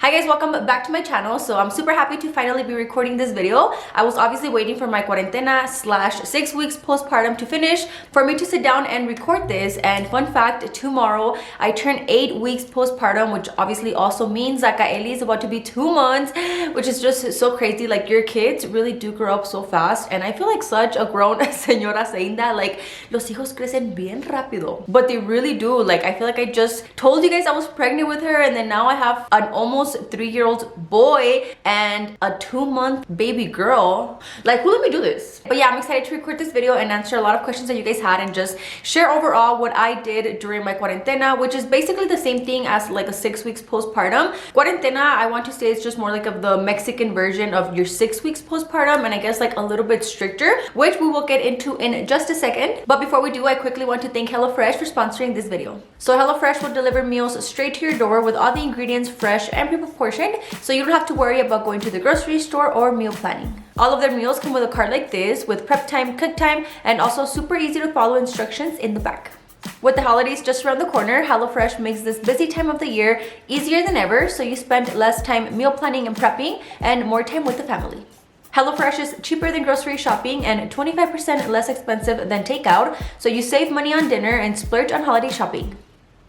Hi guys, welcome back to my channel. So I'm super happy to finally be recording this video. I was obviously waiting for my cuarentena / 6 weeks postpartum to finish for me to sit down and record this. And fun fact, tomorrow I turn 8 weeks postpartum, which obviously also means that Kaeli is about to be 2 months, which is just so crazy. Like, your kids really do grow up so fast, and I feel like such a grown señora saying that, like, los hijos crecen bien rápido, but they really do. Like, I feel like I just told you guys I was pregnant with her, and then now I have an almost 3-year-old boy and a 2-month baby girl. Like, who let me do this? But yeah, I'm excited to record this video and answer a lot of questions that you guys had and just share overall what I did during my cuarentena, which is basically the same thing as like a 6 weeks postpartum. Cuarentena, I want to say, it's just more like of the Mexican version of your 6 weeks postpartum, and I guess like a little bit stricter, which we will get into in just a second. But before we do, I quickly want to thank HelloFresh for sponsoring this video. So HelloFresh will deliver meals straight to your door with all the ingredients fresh and pre-portioned, so you don't have to worry about going to the grocery store or meal planning. All of their meals come with a card like this with prep time, cook time, and also super easy to follow instructions in the back. With the holidays just around the corner, HelloFresh makes this busy time of the year easier than ever, so you spend less time meal planning and prepping and more time with the family. HelloFresh is cheaper than grocery shopping and 25% less expensive than takeout, so you save money on dinner and splurge on holiday shopping.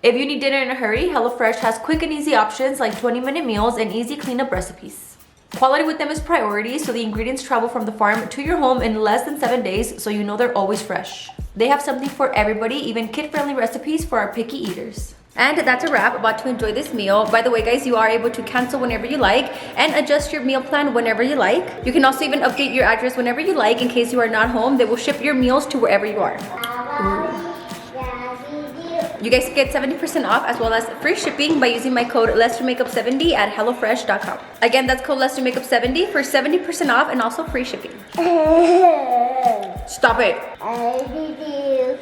If you need dinner in a hurry, HelloFresh has quick and easy options like 20-minute meals and easy cleanup recipes. Quality with them is priority, so the ingredients travel from the farm to your home in less than 7 days, so you know they're always fresh. They have something for everybody, even kid-friendly recipes for our picky eaters. And that's a wrap. About to enjoy this meal. By the way, guys, you are able to cancel whenever you like and adjust your meal plan whenever you like. You can also even update your address whenever you like in case you are not home. They will ship your meals to wherever you are. You guys get 70% off as well as free shipping by using my code LESDOMAKEUP70 at HelloFresh.com. Again, that's code LESDOMAKEUP70 for 70% off and also free shipping. Stop it.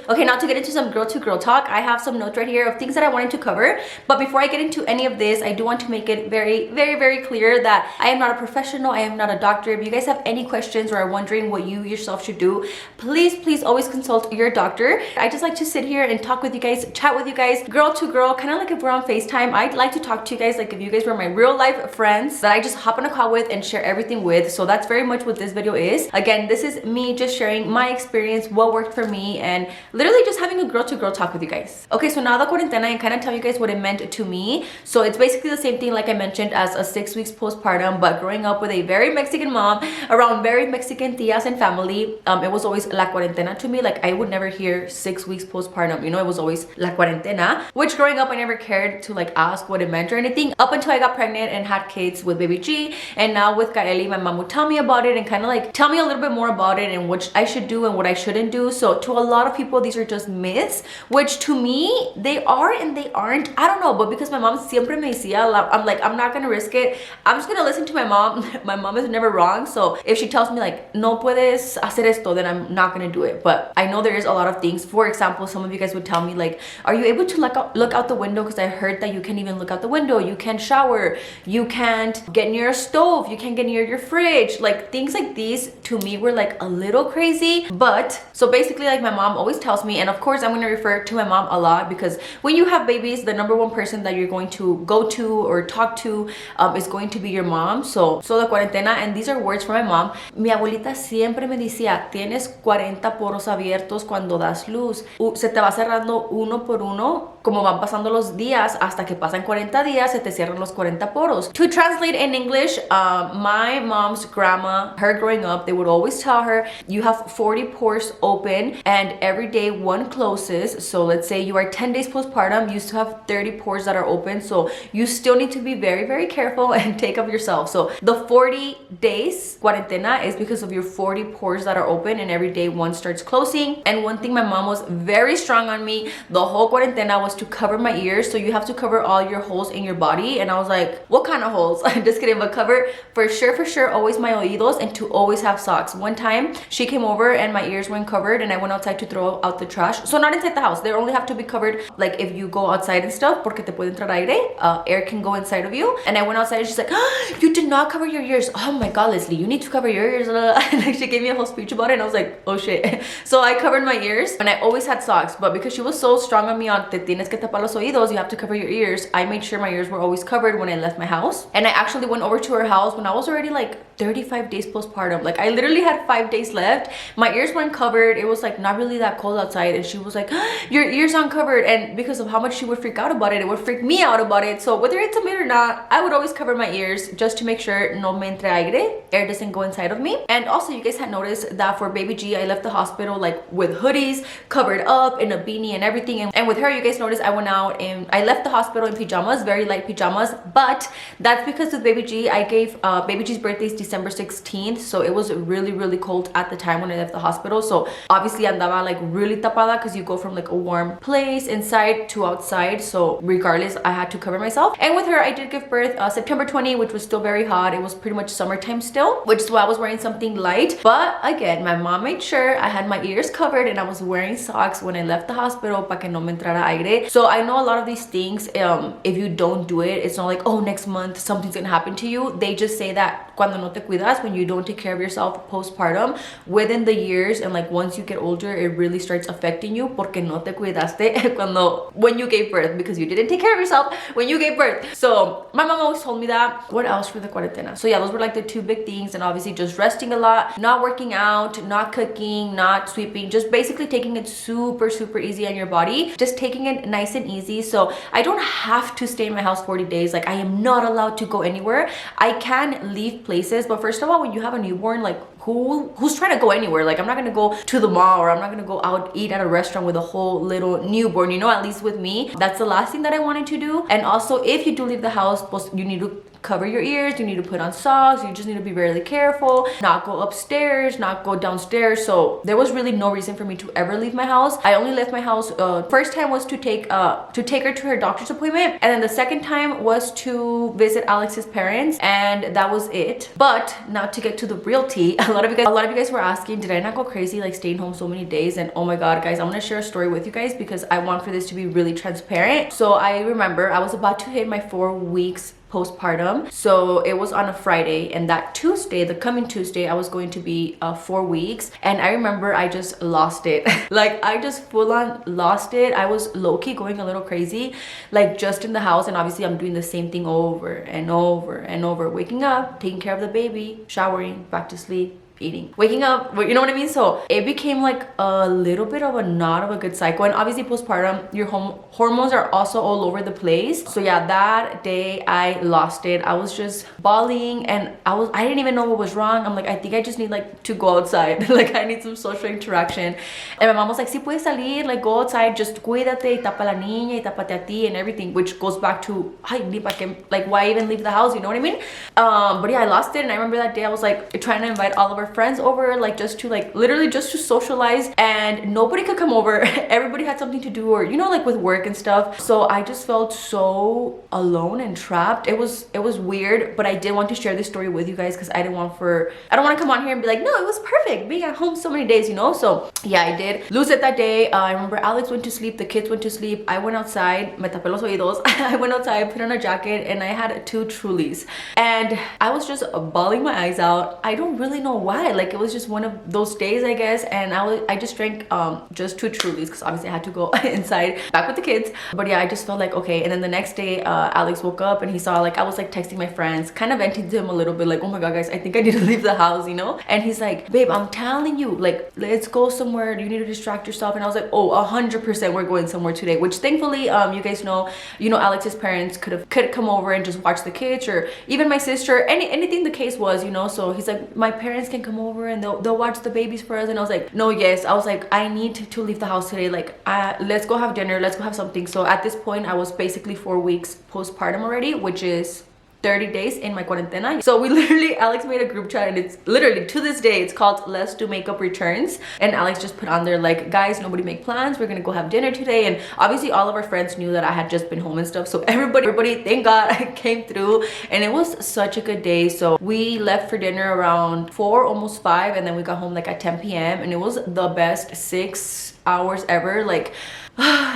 Okay, now to get into some girl-to-girl talk, I have some notes right here of things that I wanted to cover. But before I get into any of this, I do want to make it very clear that I am not a professional. I am not a doctor. If you guys have any questions or are wondering what you yourself should do, please always consult your doctor. I just like to sit here and talk with you guys, chat with you guys, girl to girl, kind of like if we're on FaceTime. I'd like to talk to you guys like if you guys were my real life friends that I just hop on a call with and share everything with. So that's very much what this video is. Again, this is me just sharing my experience, what worked for me, and literally just having a girl to girl talk with you guys. Okay, so now the cuarentena, and kind of tell you guys what it meant to me. So it's basically the same thing like I mentioned as a 6 weeks postpartum, but growing up with a very Mexican mom around very Mexican tias and family, it was always la cuarentena to me. Like, I would never hear 6 weeks postpartum, you know, it was always la cuarentena, which growing up I never cared to like ask what it meant or anything up until I got pregnant and had kids with baby G. And now with Kaeli, my mom would tell me about it and kind of like tell me a little bit more about it and what I should do and what I shouldn't do. So to a lot of people, these are just myths, which to me they are and they aren't. I don't know, but because my mom siempre me decía, I'm like, I'm not gonna risk it. I'm just gonna listen to my mom. My mom is never wrong, so if she tells me like no puedes hacer esto, then I'm not gonna do it. But I know there is a lot of things. For example, some of you guys would tell me like, are you able to look out the window? Because I heard that you can't even look out the window, you can't shower, you can't get near a stove, you can't get near your fridge. Like, things like these to me were like a little crazy. But so basically, like, my mom always tells me, and of course I'm going to refer to my mom a lot, because when you have babies, the #1 person that you're going to go to or talk to is going to be your mom. So the cuarentena, and these are words from my mom. Mi abuelita siempre me decía, tienes 40 poros abiertos cuando das luz. Se te va cerrando uno por uno como van pasando los días, hasta que pasan 40 días, se te cierran los 40 poros. To translate in English, my mom's grandma, her growing up, they would always tell her, you have 40 pores open and every day one closes. So let's say you are 10 days postpartum, you still have 30 pores that are open. So you still need to be very careful and take up yourself. So the 40 days cuarentena is because of your 40 pores that are open and every day one starts closing. And one thing my mom was very strong on me the whole cuarentena was to cover my ears. So you have to cover all your holes in your body. And I was like, what kind of holes? I'm just kidding, but cover for sure always my oídos, and to always have socks. One time she came over and my ears weren't covered and I went outside to throw out the trash. So not inside the house, they only have to be covered like if you go outside and stuff, porque te puede entrar aire, air can go inside of you. And I went outside and she's like, oh, you did not cover your ears. Oh my god, Leslie, you need to cover your ears. And like, she gave me a whole speech about it and I was like, oh shit. So I covered my ears and I always had socks, but because she was so strong on me on te tienes tienes que tapar los oídos, you have to cover your ears. I made sure my ears were always covered when I left my house. And I actually went over to her house when I was already like 35 days postpartum. Like I literally had 5 days left. My ears weren't covered. It was like not really that cold outside, and she was like, your ears aren't covered. And because of how much she would freak out about it would freak me out about it. So whether it's a myth or not, I would always cover my ears just to make sure no me entre aire, air doesn't go inside of me. And also you guys had noticed that for baby G, I left the hospital like with hoodies, covered up in a beanie and everything. And with her, you guys noticed I went out and I left the hospital in pajamas, very light pajamas. But that's because with baby G, I gave baby G's birthday December 16th, so it was really cold at the time when I left the hospital. So obviously andaba like really tapada because you go from like a warm place inside to outside, so regardless I had to cover myself. And with her, I did give birth September 20, which was still very hot. It was pretty much summertime still, which is why I was wearing something light. But again, my mom made sure I had my ears covered and I was wearing socks when I left the hospital para que no me entrara aire. So I know a lot of these things, if you don't do it, it's not like, oh, next month something's gonna happen to you. They just say that cuando no te cuidas, when you don't take care of yourself postpartum, within the years and like once you get older, it really starts affecting you porque no te cuidaste when you gave birth, because you didn't take care of yourself when you gave birth. So my mom always told me that. What else for the cuarentena? So yeah, those were like the two big things. And obviously just resting a lot, not working out, not cooking, not sweeping, just basically taking it super easy on your body, just taking it nice and easy. So I don't have to stay in my house 40 days. Like I am not allowed to go anywhere. I can leave places, but first of all, when you have a newborn, like who's trying to go anywhere? Like I'm not gonna go to the mall, or I'm not gonna go out eat at a restaurant with a whole little newborn, you know. At least with me, that's the last thing that I wanted to do. And also, if you do leave the house, you need to cover your ears, you need to put on socks, you just need to be really careful, not go upstairs, not go downstairs. So there was really no reason for me to ever leave my house. I only left my house first time was to take her to her doctor's appointment, and then the second time was to visit Alex's parents, and that was it. But now to get to the real tea, a lot of you guys were asking, did I not go crazy like staying home so many days? And oh my god, guys, I'm gonna share a story with you guys because I want for this to be really transparent. So I remember I was about to hit my 4 weeks postpartum, so it was on a Friday, and that Tuesday, the coming Tuesday, I was going to be 4 weeks. And I remember I just lost it. Like I just full on lost it. I was low-key going a little crazy, like just in the house. And obviously I'm doing the same thing over and over, waking up, taking care of the baby, showering, back to sleep, eating, waking up, you know what I mean? So it became like a little bit of a not of a good cycle. And obviously postpartum, your hormones are also all over the place. So yeah, that day I lost it. I was just bawling, and I didn't even know what was wrong. I'm like, I think I just need like to go outside. Like I need some social interaction. And my mom was like, si puedes salir, like go outside, just cuídate y tapa la niña y tapate a ti and everything, which goes back to, ay, ni pa que, like why even leave the house, you know what I mean? But yeah, I lost it. And I remember that day I was like trying to invite all of our friends over, like just to like literally just to socialize, and nobody could come over. Everybody had something to do, or you know, like with work and stuff. So I just felt so alone and trapped. It was weird, but I did want to share this story with you guys because I don't want to come on here and be like, no, it was perfect being at home so many days, you know. So yeah, I did lose it that day. I remember Alex went to sleep, the kids went to sleep, I went outside, me tapé los oídos. I went outside, put on a jacket, and I had 2 Trulies, and I was just bawling my eyes out. I don't really know why. Like it was just one of those days, I guess. And I just drank just 2 Trulies because obviously I had to go inside back with the kids. But yeah, I just felt like okay. And then the next day Alex woke up and he saw like I was like texting my friends, kind of venting to him a little bit, like, oh my god guys, I think I need to leave the house, you know. And he's like, babe, I'm telling you, like let's go somewhere, you need to distract yourself. And I was like, oh, 100% we're going somewhere today. Which thankfully you guys know, you know, Alex's parents could come over and just watch the kids, or even my sister, anything the case was, you know. So he's like, my parents can come over and they'll watch the babies for us. And I was like, no, yes. I was like, I need to leave the house today. Like let's go have dinner, let's go have something. So at this point I was basically 4 weeks postpartum already, which is 30 days in my cuarentena. So we literally, Alex made a group chat, and it's literally to this day, it's called LESDOMAKEUP returns. And Alex just put on there like, guys, nobody make plans, we're gonna go have dinner today. And obviously all of our friends knew that I had just been home and stuff, so everybody thank god I came through, and it was such a good day. So we left for dinner around 4, almost 5, and then we got home like at 10 p.m. and it was the best 6 hours ever. Like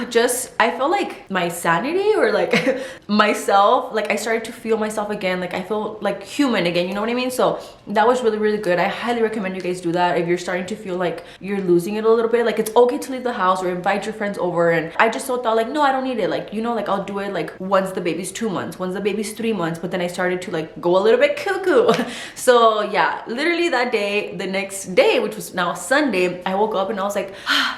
just, I felt like my sanity or like myself, like I started to feel myself again, like I feel like human again, you know what I mean? So that was really, really good. I highly recommend you guys do that if you're starting to feel like you're losing it a little bit. Like it's okay to leave the house or invite your friends over. And I just thought like, no, I don't need it. Like, you know, like I'll do it like once the baby's 2 months, once the baby's 3 months. But then I started to like go a little bit cuckoo. So yeah, literally that day, the next day, which was now Sunday, I woke up and I was like,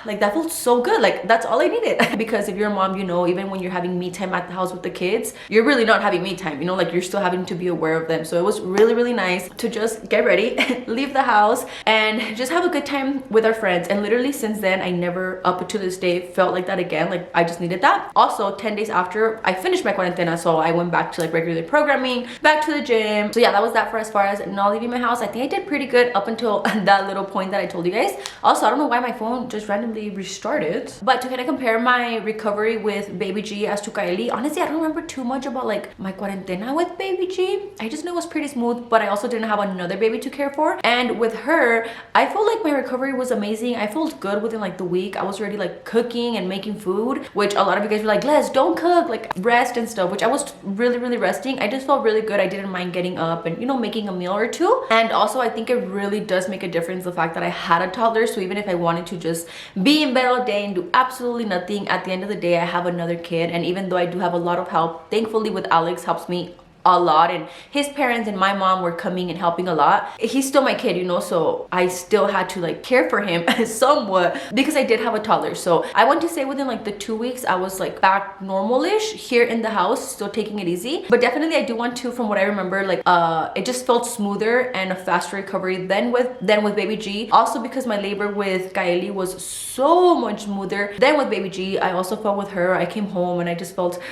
like that felt so good. Like that's all I needed. Because if you're a mom, you know, even when you're having me time at the house with the kids, you're really not having me time, you know, like you're still having to be aware of them. So it was really, really nice to just get ready, leave the house and just have a good time with our friends. And literally since then, I never up to this day felt like that again. Like I just needed that. Also 10 days after I finished my cuarentena, so I went back to like regular programming, back to the gym. So yeah, that was that for as far as not leaving my house. I think I did pretty good up until that little point that I told you guys. Also, I don't know why my phone just randomly restarted, but to kind of compare my recovery with baby G as to Kylie, honestly I don't remember too much about like my cuarentena with baby G. I just know it was pretty smooth, but I also didn't have another baby to care for. And with her, I felt like my recovery was amazing. I felt good within like the week. I was already like cooking and making food, which a lot of you guys were like, Les, don't cook, like rest and stuff, which I was really, really resting. I just felt really good. I didn't mind getting up and, you know, making a meal or two. And also I think it really does make a difference, the fact that I had a toddler. So even if I wanted to just be in bed all day and do absolutely nothing, at the end of the day I have another kid. And even though I do have a lot of help, thankfully with Alex helps me a lot, and his parents and my mom were coming and helping a lot. He's still my kid, you know, so I still had to like care for him somewhat because I did have a toddler. So I want to say within like the 2 weeks I was like back normal-ish here in the house, still taking it easy. But definitely I do want to, from what I remember, like it just felt smoother and a faster recovery than with baby G. Also because my labor with Kylie was so much smoother than with baby G. I also felt with her, I came home and I just felt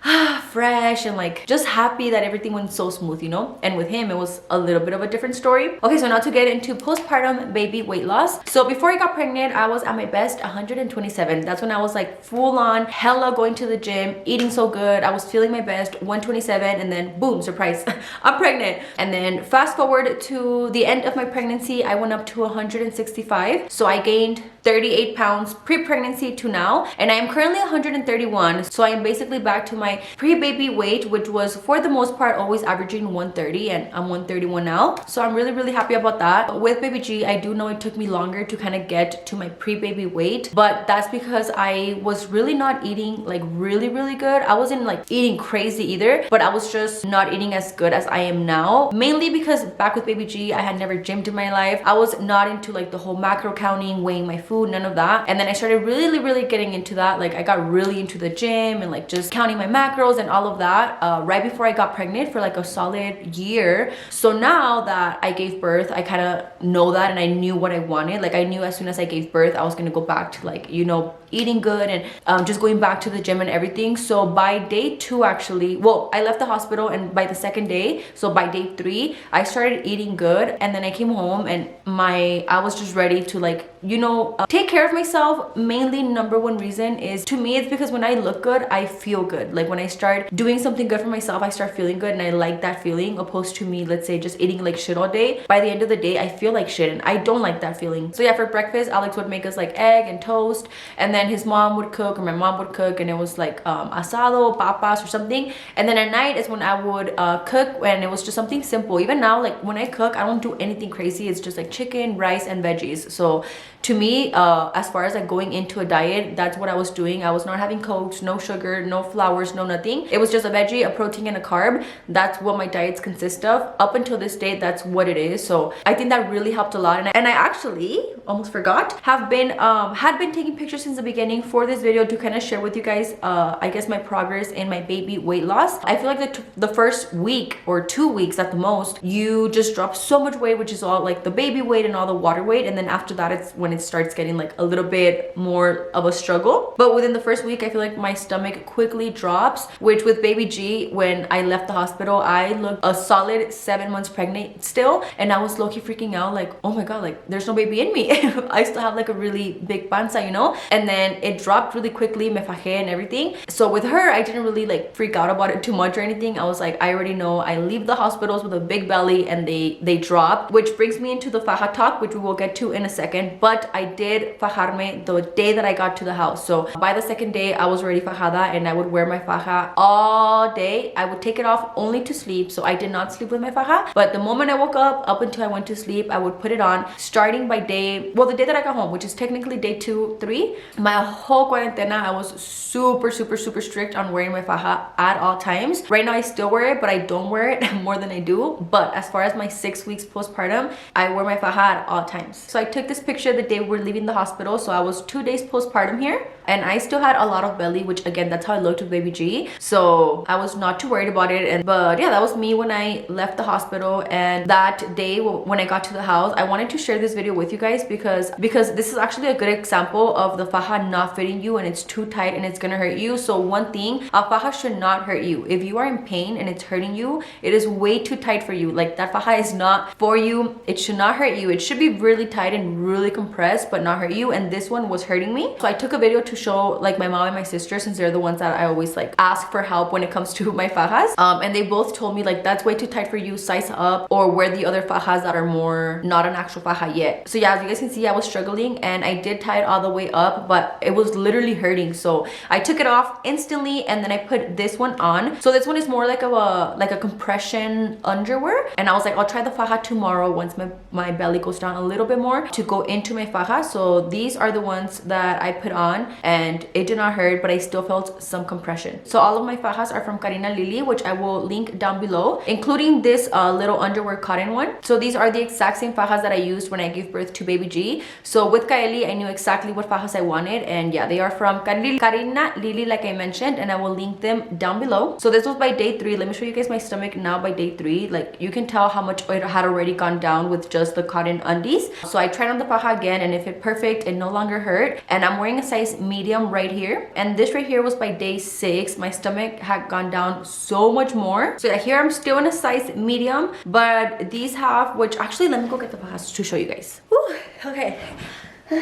fresh and like just happy that everything went so smooth, you know. And with him it was a little bit of a different story. Okay, so now to get into postpartum baby weight loss. So before I got pregnant, I was at my best 127. That's when I was like full on hella going to the gym, eating so good. I was feeling my best, 127, and then boom, surprise, I'm pregnant. And then fast forward to the end of my pregnancy, I went up to 165. So I gained 38 pounds pre-pregnancy to now, and I am currently 131. So I am basically back to my pre-baby weight, which was for the most part always averaging 130, and I'm 131 now. So I'm really, really happy about that. With baby G, I do know it took me longer to kind of get to my pre-baby weight, but that's because I was really not eating like really, really good. I wasn't like eating crazy either, but I was just not eating as good as I am now, mainly because back with baby G, I had never gymmed in my life. I was not into like the whole macro counting, weighing my food, none of that. And then I started really, really getting into that. Like I got really into the gym and like just counting my macros and all of that right before I got pregnant for like a solid year. So now that I gave birth, I kind of know that, and I knew what I wanted. Like I knew as soon as I gave birth, I was gonna go back to like, you know, eating good and just going back to the gym and everything. So by day 2, actually, well, I left the hospital, and by the second day, so by day 3, I started eating good. And then I came home and I was just ready to like, you know, take care of myself. Mainly number one reason is, to me, it's because when I look good, I feel good. Like when I start doing something good for myself, I start feeling good, and I like that feeling, opposed to me, let's say, just eating like shit all day. By the end of the day, I feel like shit, and I don't like that feeling. So yeah, for breakfast, Alex would make us like egg and toast, and then his mom would cook, or my mom would cook, and it was like asado, papas or something. And then at night is when I would cook, and it was just something simple. Even now, like when I cook, I don't do anything crazy. It's just like chicken, rice, and veggies. So to me, as far as like going into a diet, that's what I was doing. I was not having cokes, no sugar, no flours, no nothing. It was just a veggie, a protein, and a carb. That's what my diets consist of. Up until this day, that's what it is. So I think that really helped a lot. And I actually almost forgot, had been taking pictures since the beginning for this video to kind of share with you guys, I guess, my progress in my baby weight loss. I feel like the first week or 2 weeks at the most, you just drop so much weight, which is all like the baby weight and all the water weight. And then after that, it's when it starts getting like a little bit more of a struggle. But within the first week, I feel like my stomach quickly drops, which with baby G, when I left the hospital, hospital, I looked a solid 7 months pregnant still, and I was low-key freaking out like, oh my god, like there's no baby in me. I still have like a really big panza, you know. And then it dropped really quickly, me fajé and everything. So with her, I didn't really like freak out about it too much or anything. I was like, I already know I leave the hospitals with a big belly and they drop, which brings me into the faja talk, which we will get to in a second. But I did fajarme the day that I got to the house. So by the second day, I was already fajada, and I would wear my faja all day. I would take it off only to sleep, so I did not sleep with my faja. But the moment I woke up until I went to sleep, I would put it on. Starting by day, well, the day that I got home, which is technically day 2, 3, my whole cuarentena, I was super strict on wearing my faja at all times. Right now, I still wear it, but I don't wear it more than I do. But as far as my 6 weeks postpartum, I wear my faja at all times. So I took this picture the day we're leaving the hospital. So I was 2 days postpartum here, and I still had a lot of belly, which again, that's how I looked with baby G. So I was not too worried about it. But yeah, that was me when I left the hospital. And that day when I got to the house, I wanted to share this video with you guys because this is actually a good example of the faja not fitting you and it's too tight and it's gonna hurt you. So one thing, a faja should not hurt you. If you are in pain and it's hurting you, it is way too tight for you. Like that faja is not for you. It should not hurt you. It should be really tight and really compressed but not hurt you, and this one was hurting me. So I took a video to show like my mom and my sister, since they're the ones that I always like ask for help when it comes to my fajas, and they both told me like that's way too tight for you, size up or wear the other fajas that are more not an actual faja yet. So yeah, as you guys can see, I was struggling and I did tie it all the way up, but it was literally hurting. So I took it off instantly and then I put this one on. So this one is more like a compression underwear, and I was like, I'll try the faja tomorrow once my belly goes down a little bit more to go into my faja. So these are the ones that I put on and it did not hurt, but I still felt some compression. So all of my fajas are from Karina Lily, which I will link down below, including this little underwear cotton one. So these are the exact same fajas that I used when I gave birth to baby G. So with Kaeli, I knew exactly what fajas I wanted, and yeah, they are from Karina Lily, like I mentioned, and I will link them down below. So this was by day 3. Let me show you guys my stomach now by day 3. Like you can tell how much it had already gone down with just the cotton undies. So I tried on the faja again and it fit perfect. It no longer hurt, and I'm wearing a size medium right here, and this right here was by day 6. My stomach had gone down so much more. So yeah, here I'm still in a size medium, but these have, which actually, let me go get the fajas to show you guys. Whew, okay.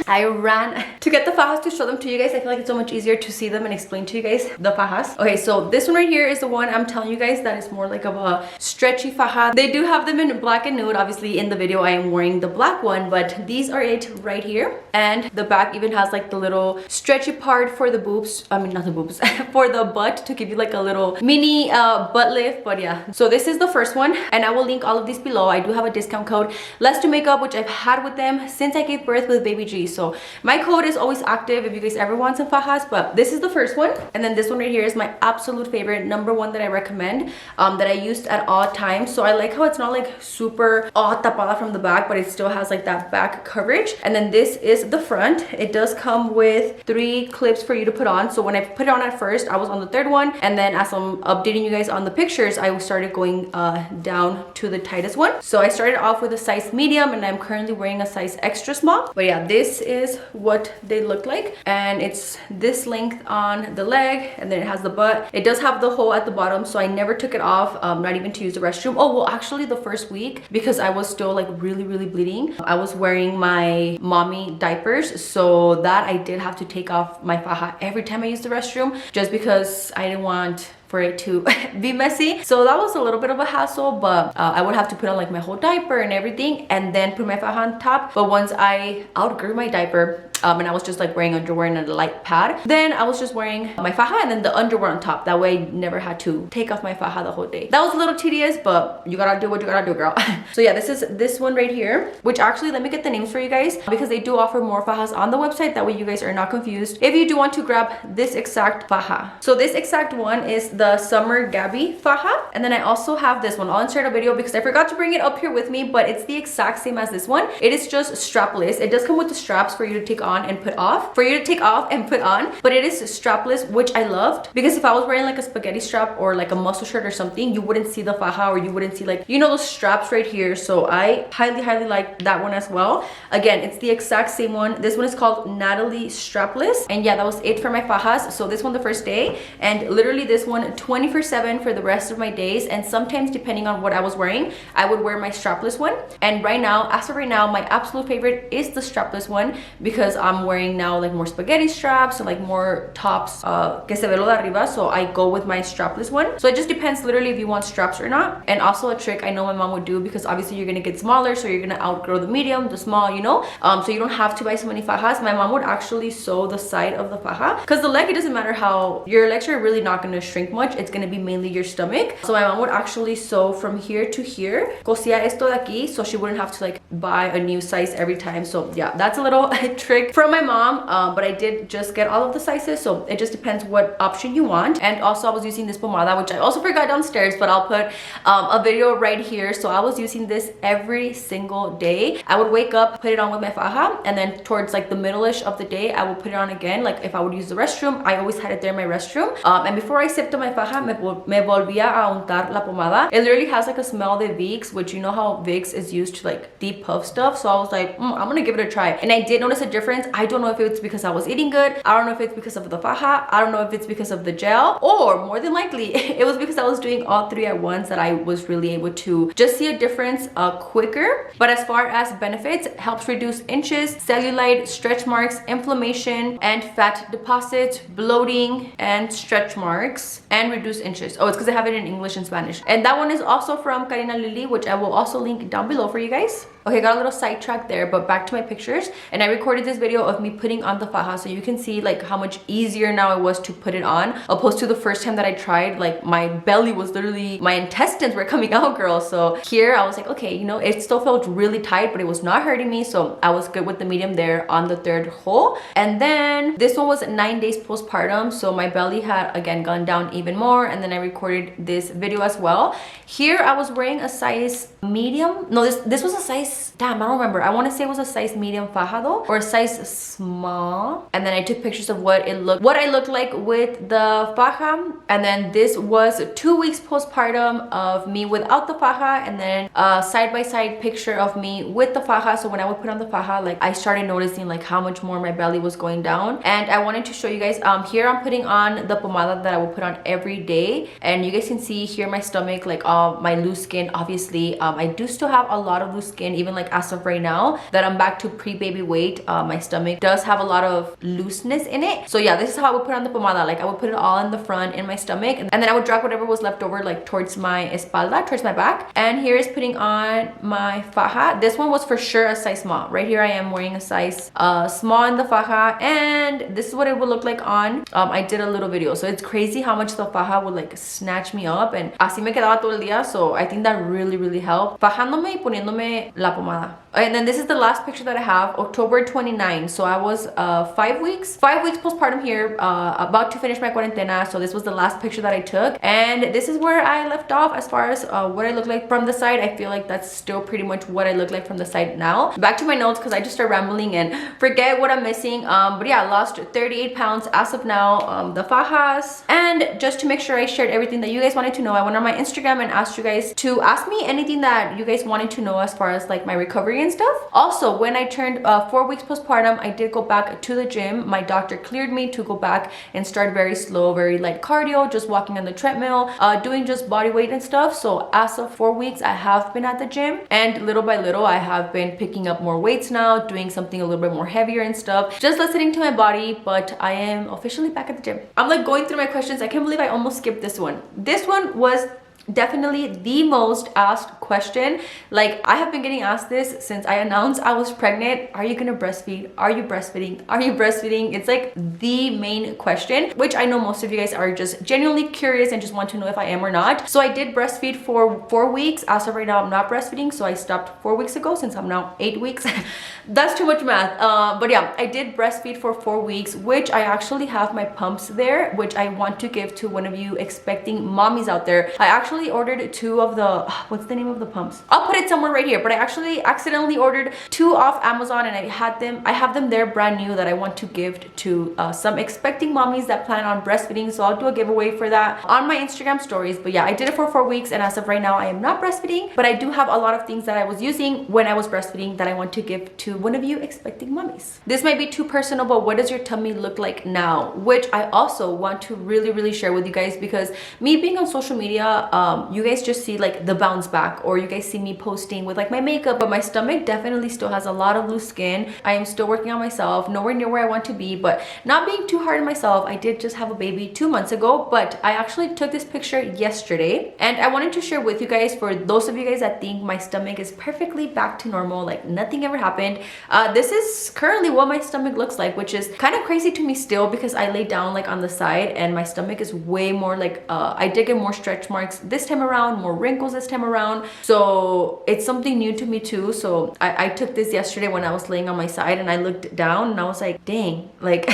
I ran to get the fajas to show them to you guys. I feel like it's so much easier to see them and explain to you guys the fajas. Okay, so this one right here is the one I'm telling you guys that is more like of a stretchy faja. They do have them in black and nude. Obviously in the video I am wearing the black one, but these are it right here. And the back even has like the little stretchy part for the boobs. I mean, not the boobs, for the butt, to give you like a little mini butt lift. But yeah, so this is the first one, and I will link all of these below. I do have a discount code, LESDOMAKEUP, which I've had with them since I gave birth with baby G. So my code is always active if you guys ever want some fajas. But this is the first one, and then this one right here is my absolute favorite, #1 that I recommend, that I used at all times. So I like how it's not like super tapada from the back, but it still has like that back coverage. And then this is the front. It does come with 3 clips for you to put on. So when I put it on at first, I was on the 3rd one, and then as I'm updating you guys on the pictures, I started going down to the tightest one. So I started off with a size medium, and I'm currently wearing a size extra small. But yeah, this is what they look like, and it's this length on the leg, and then it has the butt. It does have the hole at the bottom, so I never took it off, not even to use the restroom. Oh well, actually the first week, because I was still like really bleeding, I was wearing my mommy diapers, so that I did have to take off my faja every time I used the restroom, just because I didn't want for it to be messy. So that was a little bit of a hassle, but I would have to put on like my whole diaper and everything and then put my faja on top. But once I outgrew my diaper, and I was just like wearing underwear and a light pad, then I was just wearing my faja and then the underwear on top. That way I never had to take off my faja the whole day. That was a little tedious, but you gotta do what you gotta do, girl. So yeah, this is this one right here, which actually, let me get the names for you guys, because they do offer more fajas on the website. That way you guys are not confused if you do want to grab this exact faja. So this exact one is the Summer Gabby faja, and then I also have this one. I'll insert a video because I forgot to bring it up here with me, but it's the exact same as this one. It is just strapless. It does come with the straps for you to take off on and put off, for you to take off and put on, but it is strapless, which I loved, because if I was wearing like a spaghetti strap or like a muscle shirt or something, you wouldn't see the faja, or you wouldn't see, like, you know, those straps right here. So I highly like that one as well. Again, it's the exact same one. This one is called Natalie strapless, and yeah, that was it for my fajas. So this one the first day, and literally this one 24/7 for the rest of my days, and sometimes depending on what I was wearing, I would wear my strapless one. And right now, as of right now, my absolute favorite is the strapless one, because I'm wearing now like more spaghetti straps and like more tops que se ve lo de arriba, so I go with my strapless one. So it just depends literally if you want straps or not. And also a trick I know my mom would do, because obviously you're gonna get smaller, so you're gonna outgrow the medium, the small, you know, so you don't have to buy so many fajas. My mom would actually sew the side of the faja, because the leg, it doesn't matter how, your legs are really not gonna shrink much, it's gonna be mainly your stomach. So my mom would actually sew from here to here, cosía esto de aquí, so she wouldn't have to like buy a new size every time. So yeah, that's a little trick from my mom, but I did just get all of the sizes, so it just depends what option you want. And also I was using this pomada, which I also forgot downstairs, but I'll put a video right here. So I was using this every single day. I would wake up, put it on with my faja, and then towards like the middle-ish of the day, I will put it on again. Like if I would use the restroom, I always had it there in my restroom. And before I sipped on my faja, me volvía a untar la pomada. It literally has like a smell de Vicks, which you know how Vicks is used to like deep puff stuff. So I was like, I'm gonna give it a try. And I did notice a difference. I don't know if it's because I was eating good. I don't know if it's because of the faja. I don't know if it's because of the gel, or more than likely it was because I was doing all three at once that I was really able to just see a difference quicker. But as far as benefits, it helps reduce inches, cellulite, stretch marks, inflammation, and fat deposits, bloating, and stretch marks, and reduce inches. Oh, it's because I have it in English and Spanish. And that one is also from Karina Lily, which I will also link down below for you guys. Okay, got a little sidetracked there, but back to my pictures. And I recorded this video of me putting on the faja, so you can see like how much easier now it was to put it on, opposed to the first time that I tried. Like my belly was literally, my intestines were coming out, girl. So here I was like, okay, you know, it still felt really tight, but it was not hurting me, so I was good with the medium there on the third hole. And then this one was 9 days postpartum, so my belly had again gone down even more. And then I recorded this video as well. Here I was wearing a size medium. No, this was a size, damn, I don't remember. I want to say it was a size medium faja though, or a size small. And then I took pictures of what I looked like with the faja. And then this was 2 weeks postpartum of me without the faja, and then a side-by-side picture of me with the faja. So when I would put on the faja, like I started noticing like how much more my belly was going down. And I wanted to show you guys, here I'm putting on the pomada that I will put on every day, and you guys can see here my stomach, like my loose skin. Obviously I do still have a lot of loose skin, even like as of right now that I'm back to pre-baby weight. My stomach does have a lot of looseness in it. So yeah, this is how I would put on the pomada. Like I would put it all in the front in my stomach, and then I would drag whatever was left over like towards my espalda, towards my back. And here is putting on my faja. This one was for sure a size small. Right here I am wearing a size small in the faja, and this is what it would look like on. I did a little video, so it's crazy how much the faja would like snatch me up, and así me quedaba todo el día. So I think that really helped, fajándome y poniéndome la pomada. And then this is the last picture that I have, October 29. So I was 5 weeks postpartum here, about to finish my cuarentena. So this was the last picture that I took, and this is where I left off as far as what I look like from the side. I feel like that's still pretty much what I look like from the side now. Back to my notes, because I just start rambling and forget what I'm missing. But yeah, I lost 38 pounds as of now, the fajas. And just to make sure I shared everything that you guys wanted to know, I went on my Instagram and asked you guys to ask me anything that you guys wanted to know as far as like my recovery and stuff. Also, when I turned 4 weeks postpartum, I did go back to the gym. My doctor cleared me to go back and start very slow, very light cardio, just walking on the treadmill, doing just body weight and stuff. So as of 4 weeks, I have been at the gym, and little by little I have been picking up more weights now, doing something a little bit more heavier and stuff, just listening to my body. But I am officially back at the gym. I'm like going through my questions. I can't believe I almost skipped this one. This one was definitely the most asked question. Like I have been getting asked this since I announced I was pregnant. Are you gonna breastfeed? Are you breastfeeding? Are you breastfeeding? It's like the main question, which I know most of you guys are just genuinely curious and just want to know if I am or not. So I did breastfeed for 4 weeks. As of right now, I'm not breastfeeding, so I stopped 4 weeks ago since I'm now 8 weeks. That's too much math. But yeah, I did breastfeed for 4 weeks, which I actually have my pumps there, which I want to give to one of you expecting mommies out there. I actually actually ordered 2 of the, what's the name of the pumps? I'll put it somewhere right here, but I actually accidentally ordered 2 off Amazon, and I have them there brand new that I want to gift to some expecting mommies that plan on breastfeeding. So I'll do a giveaway for that on my Instagram stories. But yeah, I did it for 4 weeks, and as of right now I am not breastfeeding, but I do have a lot of things that I was using when I was breastfeeding that I want to give to one of you expecting mommies. This might be too personal, but what does your tummy look like now? Which I also want to really share with you guys, because me being on social media, you guys just see like the bounce back, or you guys see me posting with like my makeup, but my stomach definitely still has a lot of loose skin. I am still working on myself, nowhere near where I want to be, but not being too hard on myself. I did just have a baby 2 months ago, but I actually took this picture yesterday, and I wanted to share with you guys, for those of you guys that think my stomach is perfectly back to normal, like nothing ever happened. This is currently what my stomach looks like, which is kind of crazy to me still, because I lay down like on the side and my stomach is way more like, I did get more stretch marks this time around, more wrinkles this time around. So it's something new to me too. So I took this yesterday when I was laying on my side, and I looked down and I was like, dang, like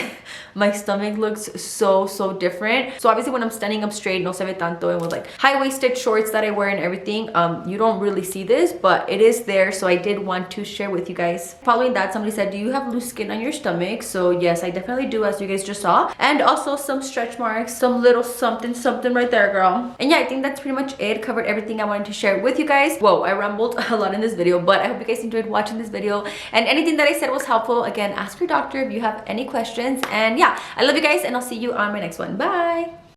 my stomach looks so different. So obviously when I'm standing up straight, no se ve tanto, and with like high-waisted shorts that I wear and everything, you don't really see this, but it is there. So I did want to share with you guys. Following that, somebody said, do you have loose skin on your stomach? So yes, I definitely do, as you guys just saw, and also some stretch marks, some little something right there, girl. And yeah, I think that's pretty much it. Covered everything I wanted to share with you guys. Whoa, I rambled a lot in this video, but I hope you guys enjoyed watching this video, and anything that I said was helpful. Again, ask your doctor if you have any questions. And yeah, I love you guys, and I'll see you on my next one. Bye.